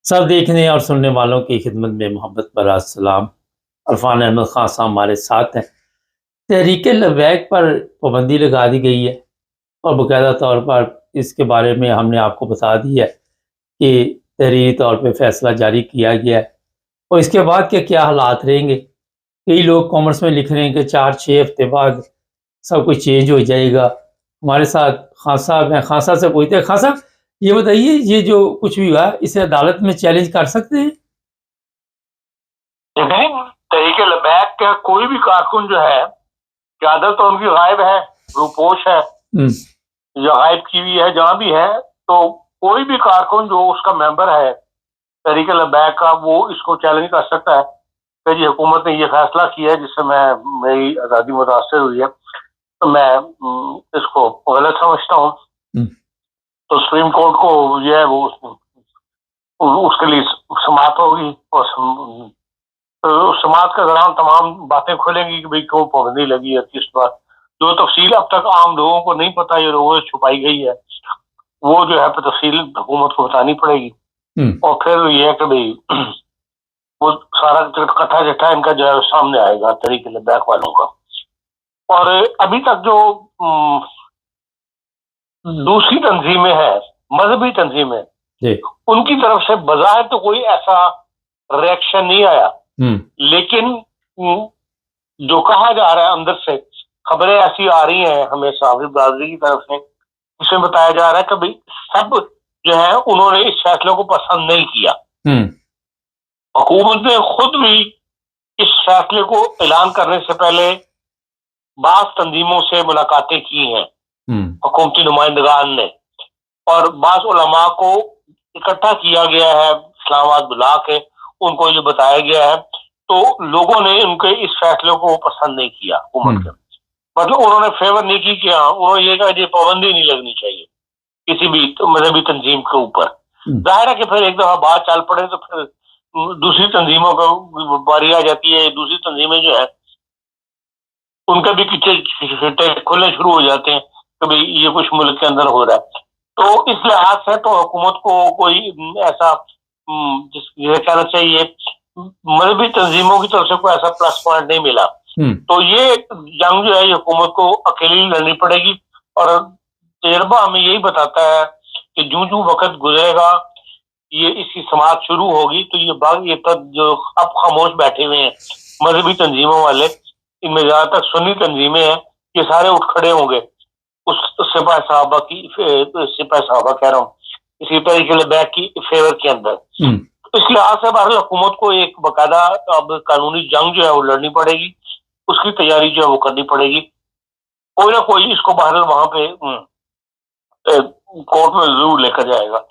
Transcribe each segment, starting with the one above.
सब देखने और सुनने वालों की खिदमत में मोहब्बत भरा सलाम। अरफान अहमद खान साहब हमारे साथ हैं। तहरीक लबैक पर पाबंदी लगा दी गई है और बाकायदा तौर पर इसके बारे में हमने आपको बता दिया है कि तहरीरी तौर पे फैसला जारी किया गया है और इसके बाद के क्या हालात रहेंगे। कई लोग कॉमर्स में लिख रहे हैं कि 4-6 हफ्ते बाद सब कुछ चेंज हो जाएगा। हमारे साथ खान साहब हैं। खान साहब से पूछते हैं, खान साहब ये बताइए, ये जो कुछ भी हुआ इसे अदालत में चैलेंज कर सकते हैं? तहरीक लबैक का कोई भी कारकुन जो है, क़यादत तो उनकी गायब है, रूपोश है या गायब की हुई है, जहां भी है, तो कोई भी कारकुन जो उसका मेंबर है तहरीक लबैक का, वो इसको चैलेंज कर सकता है कि जी हुकूमत ने ये फैसला किया है जिससे मेरी आज़ादी मुतासर हुई है, तो मैं इसको गलत समझता हूँ। तो सुप्रीम कोर्ट को जो है वो उसके लिए समाअत होगी और तो समाज के दौरान तमाम बातें खुलेंगी कि भाई क्यों पाबंदी लगी है, किस बात, जो तफसील अब तक आम लोगों को नहीं पता, ये लोगों से छुपाई गई है, वो जो है तफसील हुकूमत को बतानी पड़ेगी। और फिर ये है कि भाई वो सारा कथा जट्ठा इनका जो है सामने आएगा तहरीक लबैक वालों का। और अभी तक जो दूसरी तंजीमें हैं, मजहबी तंजीमें, उनकी तरफ से बजाय तो कोई ऐसा रिएक्शन नहीं आया, लेकिन जो कहा जा रहा है अंदर से खबरें ऐसी आ रही हैं हमें साफी बरादरी की तरफ से, इसमें बताया जा रहा है कि भाई सब जो है उन्होंने इस फैसले को पसंद नहीं किया। हुकूमत ने खुद भी इस फैसले को ऐलान करने से पहले बास तंजीमों से मुलाकातें की हैं, हुकूमती नुमाइंदगान ने, और बास उलमा को इकट्ठा किया गया है, इस्लामाबाद बुला के उनको ये बताया गया है, तो लोगों ने उनके इस फैसले को पसंद नहीं किया हुकूमत के, मतलब उन्होंने फेवर नहीं की कि हाँ, उन्होंने ये कहा कि पाबंदी नहीं लगनी चाहिए किसी भी मजहबी तंजीम के ऊपर। जाहिर है कि फिर एक दफा बात चल पड़े तो फिर दूसरी तंजीमों को बारी आ जाती है, दूसरी तंजीमें जो है उनके भी पीछे खुलने शुरू हो जाते हैं कि भाई ये कुछ मुल्क के अंदर हो रहा है। तो इस लिहाज से तो हुकूमत को कोई ऐसा जिसे कहना चाहिए मजहबी तंजीमों की तरफ से कोई ऐसा प्लस पॉइंट नहीं मिला। तो ये जंग जो है हुकूमत को अकेली लड़नी पड़ेगी, और तजर्बा हमें यही बताता है कि जूं जूं वक्त गुजरेगा ये इसकी समाप्त शुरू होगी, तो ये तक जो अब खामोश बैठे हुए हैं मजहबी तंजीमों वाले, इनमें ज्यादातर सुन्नी तंजीमें हैं, ये सारे उठ खड़े होंगे उस सिपाह साहबा कह रहा हूँ, इसी तरीके लबैक की फेवर के अंदर। इस लिहाज से बहरहाल हुकूमत को एक बाकायदा अब कानूनी जंग जो है वो लड़नी पड़ेगी, उसकी तैयारी जो है वो करनी पड़ेगी, कोई ना कोई इसको बहरहाल वहां पे कोर्ट में जरूर लेकर जाएगा।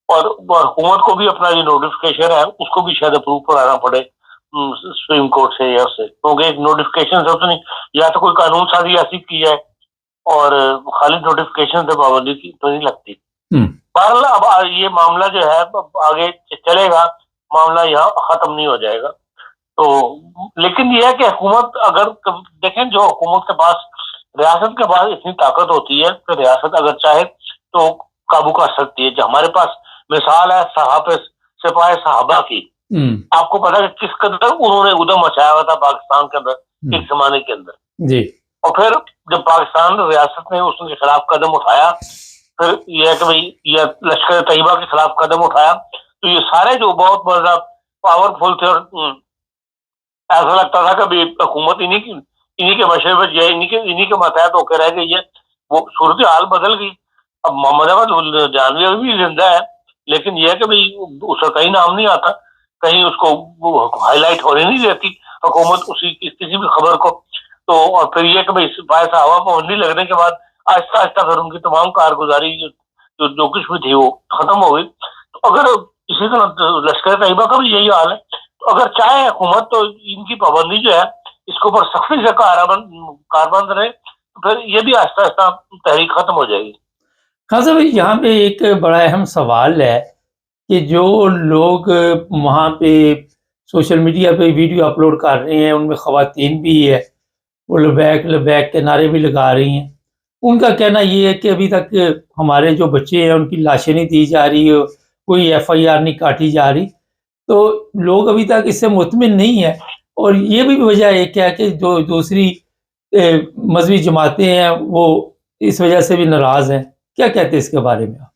और हुकूमत को भी अपना जो नोटिफिकेशन है उसको भी शायद अप्रूव कराना पड़े सुप्रीम कोर्ट से या उससे, क्योंकि एक नोटिफिकेशन से तो नहीं, या तो कोई कानून साजी ऐसी की जाए और खाली नोटिफिकेशन से पाबंदी की तो नहीं लगती। बहरहाल अब ये मामला जो है आगे चलेगा, मामला यहाँ खत्म नहीं हो जाएगा। तो लेकिन यह है कि हुकूमत अगर देखें, जो हुकूमत के पास, रियासत के पास इतनी ताकत होती है कि रियासत अगर चाहे तो काबू कर सकती है। जो हमारे पास मिसाल है सिपाही साहबा की, आपको पता है किस कदर उन्होंने उधम मचाया हुआ था पाकिस्तान के अंदर एक जमाने के अंदर जी। और फिर जब पाकिस्तान रियासत ने उसके खिलाफ कदम उठाया, फिर यह कि भाई ये लश्कर तैयबा के खिलाफ कदम उठाया, तो ये सारे जो बहुत बड़ा पावरफुल थे, और ऐसा लगता था कि हुकूमत इन्हीं के मशवरे इन्हीं के मतहत होकर रह गई है। वो सूरत हाल बदल गई। अब मोहम्मद अहमद जानवी अभी भी जिंदा है, लेकिन यह कि भाई उसका कहीं नाम नहीं आता, कहीं उसको हाईलाइट होने नहीं देती हुकूमत उसी किसी भी खबर को। तो और फिर यह कि भाई सिपाही साहबा पाबंदी लगने के बाद आहिस्ता आहिस्ता फिर उनकी तमाम कारगुजारी जो कुछ भी थी वो खत्म हो गई। तो अगर इसी तरह लश्कर तैयबा का भी यही हाल है, तो अगर चाहे हुकूमत तो इनकी पाबंदी जो है इसके ऊपर सख्ती से कारबंद रहे, तो फिर ये भी आहिस्ता आहिस्ता तहरीक खत्म हो जाएगी। खान साहब यहाँ पे एक बड़ा अहम सवाल है कि जो लोग वहाँ पे सोशल मीडिया पे वीडियो अपलोड कर रहे हैं उनमें ख़वातीन भी है, वो लबैक के नारे भी लगा रही हैं, उनका कहना ये है कि अभी तक हमारे जो बच्चे हैं उनकी लाशें नहीं दी जा रही है, कोई FIR नहीं काटी जा रही, तो लोग अभी तक इससे मुतमिन नहीं है। और ये भी वजह एक क्या है कि जो दूसरी मजहबी जमातें हैं वो इस वजह से भी नाराज हैं। क्या कहते हैं इसके बारे में आप?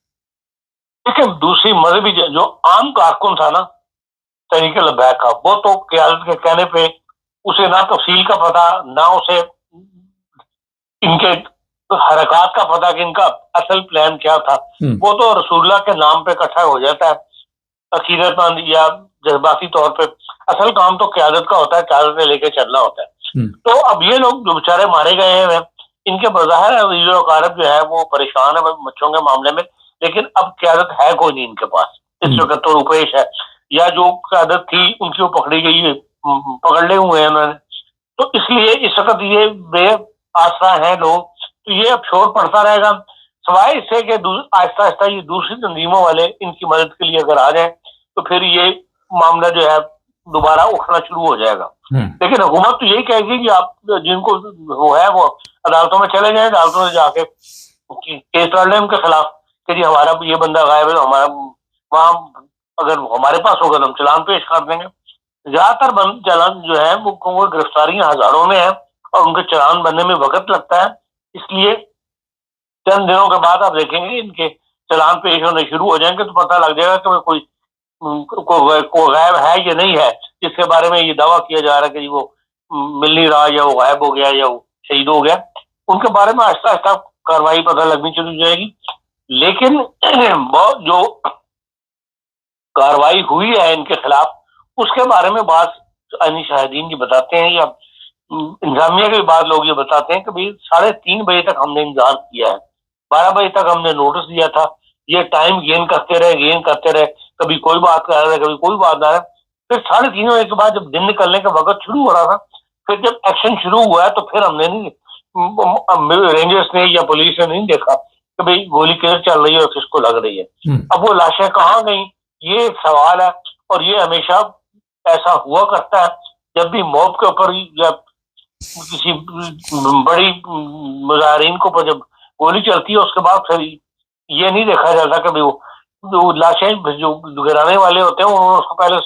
देखिए, दूसरी मजहबी जो आम कारकुन था ना तहरीक लब्बैक का, वो तो क़यादत के कहने पे उसे ना तफसील का पता, ना उसे इनके हरकत का पता कि इनका असल प्लान क्या था। वो तो रसूलुल्लाह के नाम पे इकट्ठा हो जाता है अकीदतमंद या जज्बाती तौर पे। असल काम तो क़यादत का होता है, क़यादत ने लेके चलना होता है। तो अब ये लोग जो बेचारे मारे गए हैं, इनके बज़ाहिर अरब जो है वो परेशान है बच्चों के मामले में, लेकिन अब क़यादत है कोई नहीं इनके पास इस वक्त। तो रुपेश है या जो क़यादत थी उनकी वो पकड़ी गई है, पकड़ ले हुए हैं उन्होंने। तो इसलिए इस वक्त ये बे आसरा है लोग, तो ये अब शोर पड़ता रहेगा। सवाए इससे कि आहिस्ता आहिस्ता ये दूसरी तंजीमों वाले इनकी मदद के लिए अगर आ जाए तो फिर ये मामला जो है दोबारा उठना शुरू हो जाएगा। लेकिन हुकूमत तो यही कहेगी कि आप जिनको वो है वो अदालतों में चले जाएं, अदालतों में जाके केस लड़ लें उनके खिलाफ कि जी हमारा ये बंदा गायब है, तो हमारा वहां अगर हमारे पास होगा तो हम चालान पेश कर देंगे। ज्यादातर चालान जो है वो गिरफ्तारियां हजारों में है और उनके चालान बनने में वक्त लगता है। इसलिए चंद दिनों के बाद आप देखेंगे इनके चालान पेश होने शुरू हो जाएंगे तो पता लग जाएगा कि कोई गायब है या नहीं है, जिसके बारे में ये दावा किया जा रहा है कि वो मिल नहीं रहा या वो गायब हो गया या वो शहीद हो गया। उनके बारे में आहिस्ता आहिस्ता कार्रवाई पता लगनी शुरू हो जाएगी। लेकिन जो कार्रवाई हुई है इनके खिलाफ उसके बारे में बात आईनी शाहिदीन जी बताते हैं या इंतजामिया के बाद लोग ये बताते हैं कि भाई 3:30 बजे तक हमने इंतजार किया है, 12 बजे तक हमने नोटिस दिया था, ये टाइम गेन करते रहे, कभी कोई बात कर रहे कभी कोई बात आ रहा है। फिर 3:30 बजे के बाद जब दिन निकलने का वक्त शुरू हो रहा था, फिर जब एक्शन शुरू हुआ है तो फिर हमने नहीं, रेंजर्स ने या पुलिस ने नहीं देखा कि भाई गोली किधर चल रही है और किसको लग रही है। अब वो लाशें कहाँ गई ये एक सवाल है। और ये हमेशा ऐसा हुआ करता है जब भी मॉब के ऊपर या किसी बड़ी मुजाहिरीन को जब गोली चलती है उसके बाद फिर ये नहीं देखा जाता कि वो लाशें जो गिराने वाले होते हैं उन्होंने उसको पहले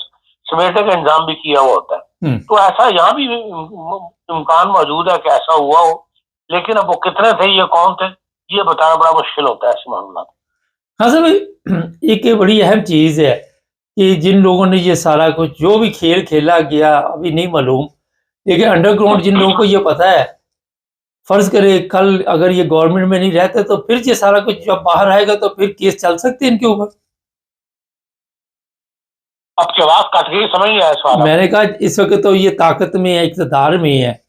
समेटने का इंतजाम भी किया हुआ होता है। तो ऐसा यहाँ भी इम्कान मौजूद है कि ऐसा हुआ हो, लेकिन अब वो कितने थे ये कौन थे ये बताना बड़ा मुश्किल होता है ऐसे मामला। हाँ सर, एक बड़ी अहम चीज़ है कि जिन लोगों ने ये सारा कुछ जो भी खेल खेला गया अभी नहीं मालूम, लेकिन अंडरग्राउंड जिन लोगों को ये पता है, फर्ज करे कल अगर ये गवर्नमेंट में नहीं रहते तो फिर ये सारा कुछ जब बाहर आएगा तो फिर केस चल सकते हैं इनके ऊपर। अब जवाब कट गई समझ नहीं आया सवाल। मैंने कहा इस वक्त तो ये ताकत में है, इक़्तिदार में है,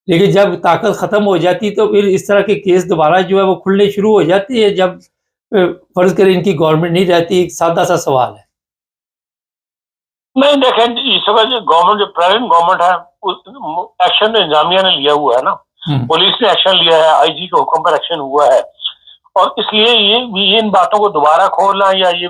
लेकिन जब ताकत खत्म हो जाती तो फिर इस तरह के केस दोबारा जो है वो खुलने शुरू हो जाते हैं जब फर्ज करें इनकी गवर्नमेंट नहीं रहती। एक सादा सा सवाल है। नहीं देखें, इस वक्त गवर्नमेंट जो प्रेजेंट गवर्नमेंट है एक्शन इंतजामिया ने लिया हुआ है ना, पुलिस ने एक्शन लिया है, IG के हुक्म पर एक्शन हुआ है। और इसलिए ये इन बातों को दोबारा खोलना या ये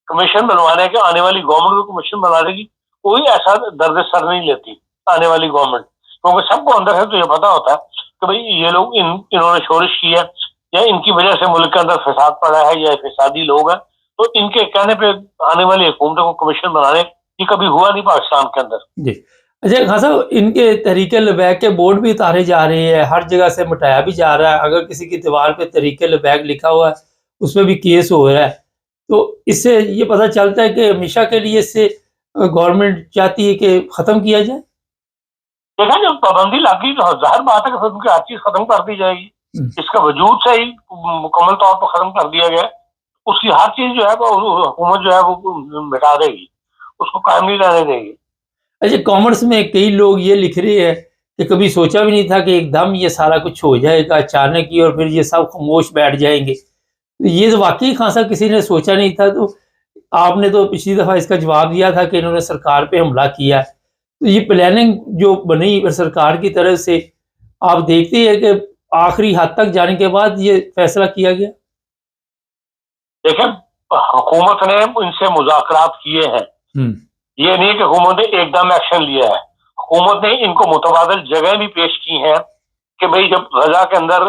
कमीशन बनवाने के आने वाली गवर्नमेंट को कमीशन बनाने की कोई ऐसा दर्द सर नहीं लेती आने वाली गवर्नमेंट, क्योंकि सबको अंदर है तो ये पता होता है कि भाई ये लोग इन्होंने शोरिश की है या इनकी वजह से मुल्क के अंदर फसाद पड़ा है या फसादी लोग हैं, तो इनके कहने पे आने वाली हुकूमतों को कमीशन बनाने ये कभी हुआ नहीं पाकिस्तान के अंदर जी। अच्छा खान साहब, इनके तहरीक लबैक के बोर्ड भी उतारे जा रहे हैं, हर जगह से मिटाया भी जा रहा है। अगर किसी की दीवार पे तहरीक लबैक लिखा हुआ है उसमें भी केस हो रहा है, तो इससे ये पता चलता है कि हमेशा के लिए इससे गवर्नमेंट चाहती है कि ख़त्म किया जाए। देखा जब पाबंदी लगी तो जाहिर बात है कि फिर उनकी हर चीज खत्म कर दी जाएगी। इसका वजूद से ही मुकम्मल तौर पर खत्म कर दिया गया, उसकी हर चीज जो है वो हुकूमत जो है वो मिटा देगी, उसको कायम नहीं रहने देगी। अच्छा, कॉमर्स में कई लोग ये लिख रहे हैं कि कभी सोचा भी नहीं था कि एकदम ये सारा कुछ हो जाएगा अचानक ही और फिर ये सब खामोश बैठ जाएंगे। तो ये तो वाकई खान साहब किसी ने सोचा नहीं था। तो आपने तो पिछली दफ़ा इसका जवाब दिया था कि इन्होंने सरकार पे हमला किया। तो ये प्लानिंग जो बनी सरकार की तरफ से, आप देखते हैं कि आखिरी हद तक जाने के बाद ये फैसला किया गया। देखिए, हुकूमत ने इनसे मुज़ाकरात किए हैं, ये नहीं कि हुकूमत ने एकदम एक्शन लिया है। हुकूमत ने इनको मुतबादिल जगह भी पेश की हैं कि भाई जब गजा के अंदर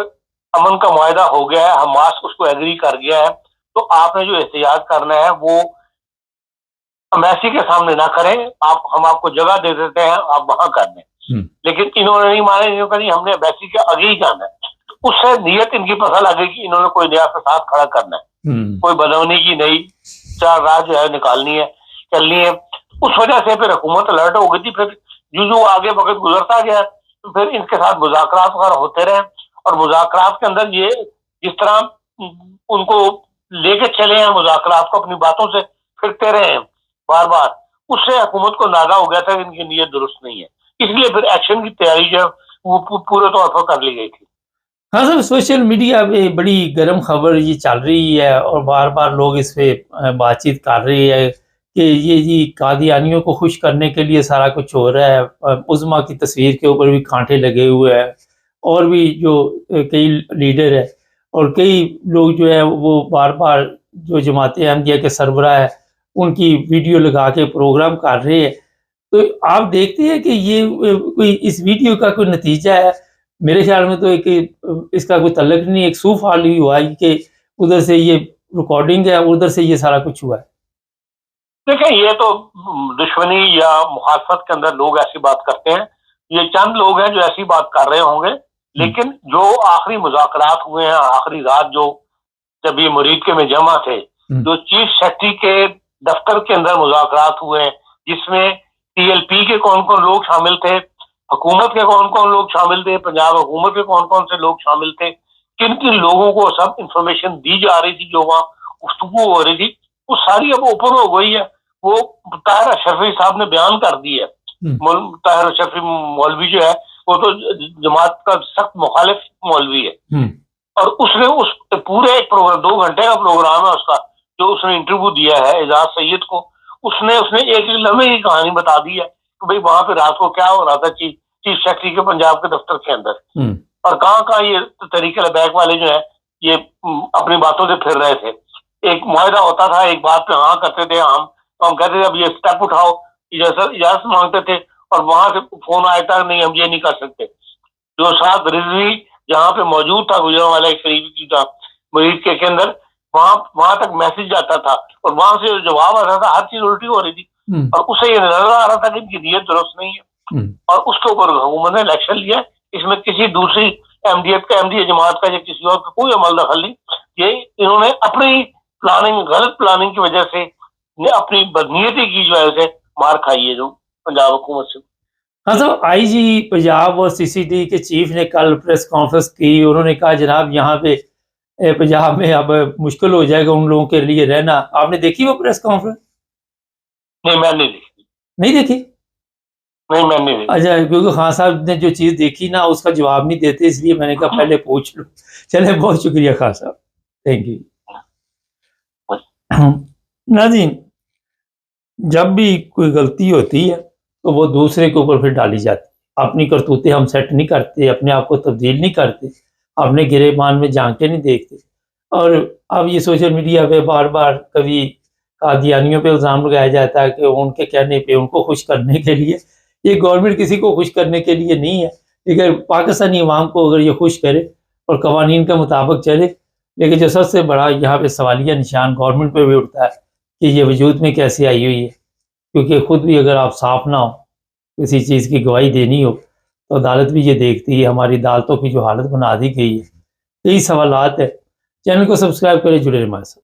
अमन का मुआहदा हो गया है, हमास उसको एग्री कर गया है, तो आपने जो एहतियात करना है वो मैसी के सामने ना करें, आप हम आपको जगह दे देते हैं, आप वहां कर लें। लेकिन इन्होंने नहीं माने, इन्होंने कहा नहीं, हमने मैसी के आगे ही जाना है। तो उससे नीयत इनकी पता लगे कि इन्होंने कोई नया फसाद खड़ा करना है, कोई बनौनी की नई चार राह जो है निकालनी है, चलनी है। उस वजह से फिर हुकूमत अलर्ट हो गई थी। फिर जो आगे वक्त गुजरता गया तो फिर इनके साथ मुज़ाकरात वगैरह होते रहे, और मुज़ाकरात के अंदर ये जिस तरह उनको लेके चले हैं, मुज़ाकरात को अपनी बातों से फिरते रहे हैं बार बार, उससे हुकूमत को अंदाजा हो गया था कि इनकी नीयत दुरुस्त नहीं है। इसलिए फिर एक्शन की तैयारी जो है वो पूरे तौर पर कर ली गई थी। हाँ सर, सोशल मीडिया पे बड़ी गर्म खबर ये चल रही है और बार बार लोग इस पे बातचीत कर रहे हैं कि ये जी कादियानियों को खुश करने के लिए सारा कुछ हो रहा है। उज़्मा की तस्वीर के ऊपर भी कांटे लगे हुए हैं, और भी जो कई लीडर है और कई लोग जो है वो बार बार जो जमात अहमदिया के सरबराह है उनकी वीडियो लगा के प्रोग्राम कर रहे हैं। तो आप देखते हैं कि ये कोई इस वीडियो का कोई नतीजा है? मेरे ख्याल में तो एक इसका कोई तल्लुक नहीं, एक सूफ हाल ही हुआ है कि उधर से ये रिकॉर्डिंग है, उधर से ये सारा कुछ हुआ है। देखिए, ये तो दुश्मनी या मुखालफत के अंदर लोग ऐसी बात करते हैं। ये चंद लोग हैं जो ऐसी बात कर रहे होंगे, लेकिन जो आखिरी मुज़ाकरात हुए हैं, आखिरी रात जो जब ये मुरीद के में जमा थे, जो चीफ सेक्रेटरी के दफ्तर के अंदर मुज़ाकरात हुए, जिसमें टीएलपी के कौन कौन लोग शामिल थे, हुकूमत के कौन कौन लोग शामिल थे, पंजाब हुकूमत के कौन कौन से लोग शामिल थे, किन किन लोगों को सब इंफॉर्मेशन दी जा रही थी, जो वहाँ गुफ्तगू हो रही थी, वो सारी अब ओपन हो गई है। वो ताहिर अशरफी साहब ने बयान कर दी है। ताहिर अशरफी मौलवी जो है वो तो जमात का सख्त मुखालिफ मौलवी है, और उसने उस पूरे प्रोग्राम 2 घंटे का प्रोग्राम है उसका, जो उसने इंटरव्यू दिया है एजाज सैयद को, उसने एक लम्हे की कहानी बता दी है कि भाई वहां पे रात को क्या हो रहा था चीफ सेक्रेटरी के पंजाब के दफ्तर के अंदर, और कहाँ ये तरीके लबैक वाले जो है ये अपनी बातों से फिर रहे थे। एक मुआहदा होता था, एक बात पे हाँ करते थे, हम कहते थे अब ये स्टेप उठाओ, इजाजत मांगते थे, और वहां से फोन आया था नहीं हम ये नहीं कर सकते। जो साथ रिजवी जहाँ पे मौजूद था, गुजरांवाला एक करीबी था मरीज के अंदर, वहां तक मैसेज जाता था, और वहां से जवाब आ रहा था, हर चीज उल्टी हो रही थी, और उससे ये नजर आ रहा था कि इनकी नीयत दुरुस्त नहीं है, और उसके ऊपर हुकूमत ने इलेक्शन लिया। इसमें किसी दूसरी अहमदिया जमात का या किसी और का कोई अमल दखल नहीं। ये इन्होंने अपनी गलत प्लानिंग की वजह से अपनी बदनीयती की जो है मार खाई है जो पंजाब हुकूमत से। हाँ सर, आईजी पंजाब और सीसीडी के चीफ ने कल प्रेस कॉन्फ्रेंस की। उन्होंने कहा जनाब यहाँ पे पंजाब में अब मुश्किल हो जाएगा उन लोगों के लिए रहना। आपने देखी वो प्रेस कॉन्फ्रेंस? नहीं, मैं नहीं देखी। नहीं देखी? नहीं, मैं नहीं देखी। अच्छा, क्योंकि खान साहब ने जो चीज़ देखी ना उसका जवाब नहीं देते, इसलिए मैंने कहा पहले पूछ लो। चले, बहुत शुक्रिया खान साहब, थैंक यू। नाज़रीन, जब भी कोई गलती होती है तो वो दूसरे के ऊपर फिर डाली जाती है। अपनी करतूतें हम सेट नहीं करते, अपने आप को तब्दील नहीं करते, अपने गिरेबान में झांके नहीं देखते। और अब ये सोशल मीडिया पे बार बार कभी कादियानियों पे इल्ज़ाम लगाया जाता है कि उनके कहने पे, उनको खुश करने के लिए। ये गवर्नमेंट किसी को खुश करने के लिए नहीं है, लेकिन पाकिस्तानी अवाम को अगर ये खुश करे और कवानीन के मुताबिक चले। लेकिन जो सबसे बड़ा यहाँ पे सवालिया निशान गवर्नमेंट पे भी उठता है कि ये वजूद में कैसे आई हुई है, क्योंकि ख़ुद भी अगर आप साफ ना हो, किसी चीज़ की गवाही देनी हो, तो अदालत भी ये देखती है। हमारी अदालतों की जो हालत बना दी गई है, कई सवालात है। चैनल को सब्सक्राइब करें, जुड़े रहिए हमारे साथ।